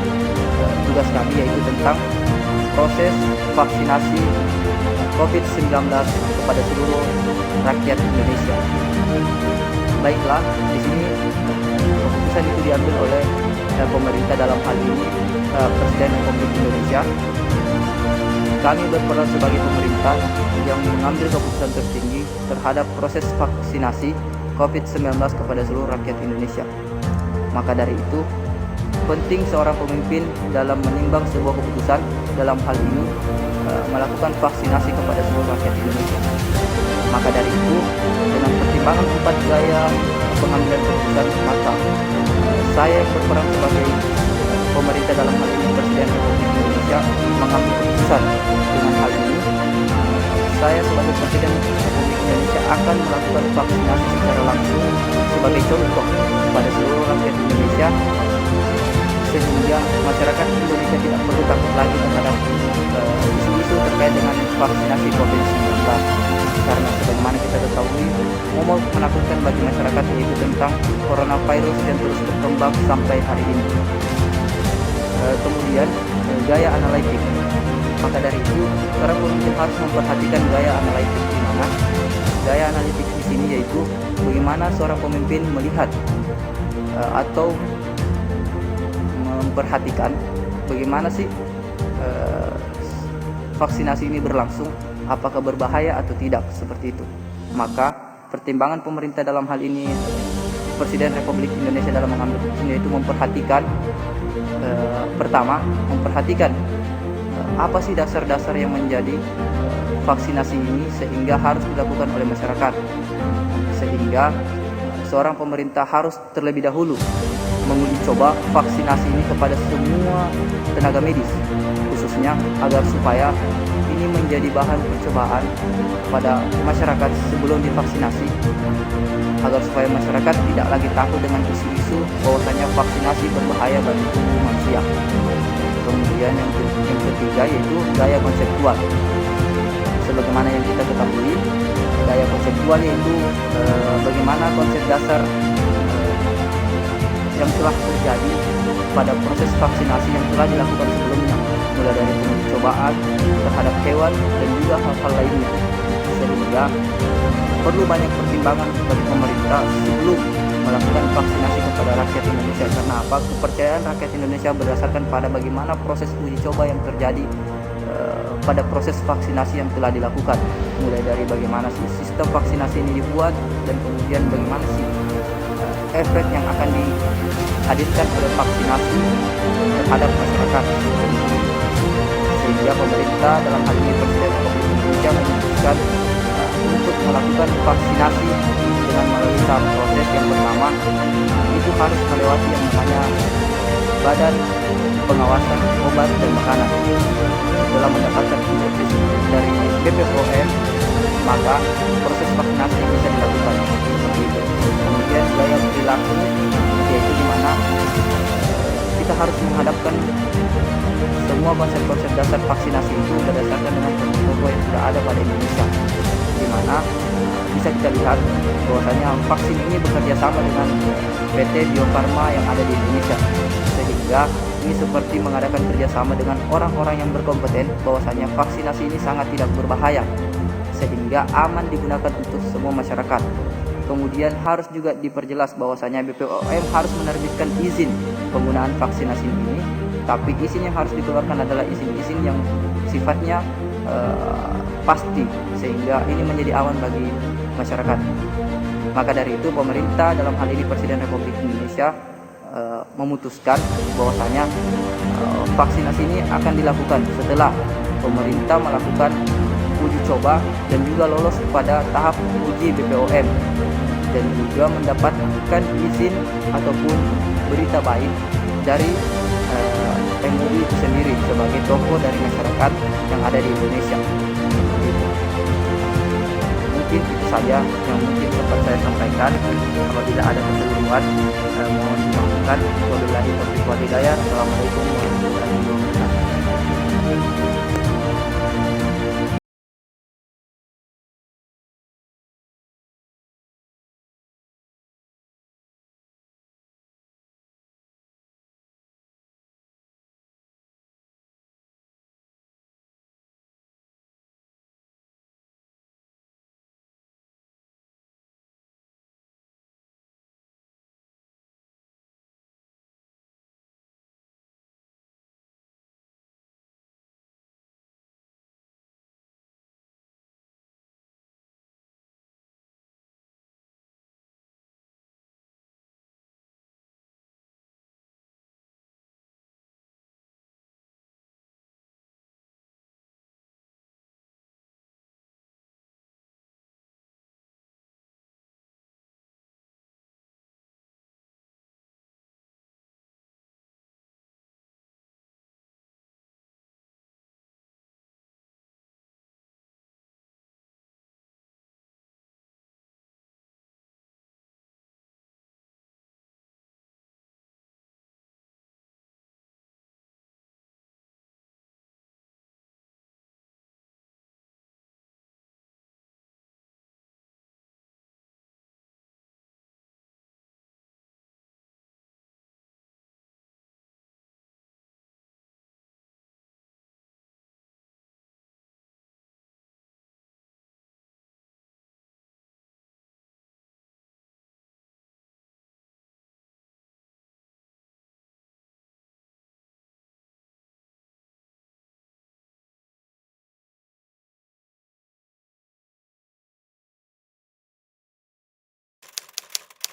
dalam tugas kami, yaitu tentang proses vaksinasi COVID-19 kepada seluruh rakyat Indonesia. Baiklah, di sini keputusan itu diambil oleh pemerintah, dalam hal ini Presiden Republik Indonesia. Kami berperan sebagai pemerintah yang mengambil keputusan tertinggi terhadap proses vaksinasi COVID-19 kepada seluruh rakyat Indonesia. Maka dari itu, penting seorang pemimpin dalam menimbang sebuah keputusan, dalam hal ini melakukan vaksinasi kepada seluruh rakyat Indonesia. Maka dari itu, dengan pertimbangan 4 gaya pengambilan keputusan, maka saya yang berperan sebagai pemerintah, dalam hal ini Presiden Republik Indonesia, mengambil keputusan. Dengan hal ini, saya sebagai Presiden Republik Indonesia akan melakukan vaksinasi secara langsung sebagai contoh kepada seluruh rakyat Indonesia, sehingga masyarakat Indonesia tidak perlu takut lagi terhadap isu-isu terkait dengan vaksinasi COVID-19. Karena sebagaimana kita ketahui, momok menakutkan bagi masyarakat yaitu tentang coronavirus yang terus berkembang sampai hari ini. Kemudian gaya analitik. Maka dari itu, seorang pemimpin harus memperhatikan gaya analitik, di mana gaya analitik di sini yaitu bagaimana seorang pemimpin melihat atau memperhatikan bagaimana sih vaksinasi ini berlangsung, apakah berbahaya atau tidak, seperti itu. Maka pertimbangan pemerintah dalam hal ini Presiden Republik Indonesia dalam mengambil keputusan yaitu memperhatikan pertama, memperhatikan apa sih dasar-dasar yang menjadi vaksinasi ini sehingga harus dilakukan oleh masyarakat, sehingga seorang pemerintah harus terlebih dahulu menguji coba vaksinasi ini kepada semua tenaga medis, khususnya agar supaya ini menjadi bahan percobaan pada masyarakat sebelum divaksinasi, agar supaya masyarakat tidak lagi takut dengan isu-isu bahwasanya vaksinasi berbahaya bagi tubuh manusia. Kemudian yang ketiga yaitu gaya konseptual. Sebagaimana yang kita ketahui, gaya konseptual yaitu bagaimana konsep dasar yang telah terjadi pada proses vaksinasi yang telah dilakukan sebelumnya, mulai dari pencobaan terhadap hewan dan juga hal-hal lainnya, sehingga perlu banyak pertimbangan bagi pemerintah sebelum melakukan vaksinasi kepada rakyat Indonesia. Karena apa? Kepercayaan rakyat Indonesia berdasarkan pada bagaimana proses uji coba yang terjadi pada proses vaksinasi yang telah dilakukan, mulai dari bagaimana sistem vaksinasi ini dibuat dan kemudian bagaimana sih efek yang akan dihadirkan oleh vaksinasi terhadap masyarakat. Sehingga pemerintah dalam hal ini Presiden Republik Indonesia memutuskan untuk melakukan vaksinasi dengan melalui tahap proses yang pertama, itu harus melewati yang namanya Badan Pengawasan Obat dan Makanan. Setelah mendapatkan izin dari BPOM, maka proses vaksinasi bisa dilakukan seperti itu. Kemudian gaya perilaku, yaitu di mana kita harus menghadapkan semua konsep-konsep dasar vaksinasi itu berdasarkan dengan protokol yang sudah ada pada Indonesia, di mana bisa kita lihat bahwasanya vaksin ini bekerja sama dengan PT Bio Farma yang ada di Indonesia, sehingga ini seperti mengadakan kerjasama dengan orang-orang yang berkompeten bahwasanya vaksinasi ini sangat tidak berbahaya, sehingga aman digunakan untuk semua masyarakat. Kemudian harus juga diperjelas bahwasanya BPOM harus menerbitkan izin penggunaan vaksinasi ini, tapi izin yang harus dikeluarkan adalah izin-izin yang sifatnya pasti, sehingga ini menjadi aman bagi masyarakat. Maka dari itu pemerintah dalam hal ini Presiden Republik Indonesia memutuskan bahwasanya vaksinasi ini akan dilakukan setelah pemerintah melakukan uji coba dan juga lolos pada tahap uji BPOM dan juga mendapatkan izin ataupun berita baik dari MUI itu sendiri sebagai tokoh dari masyarakat yang ada di Indonesia. Mungkin itu saja yang mungkin sempat saya sampaikan. Apabila ada kekeliruan, mohon dimaafkan. Wabillahi taufiq wal hidayah. Assalamualaikum warahmatullahi wabarakatuh.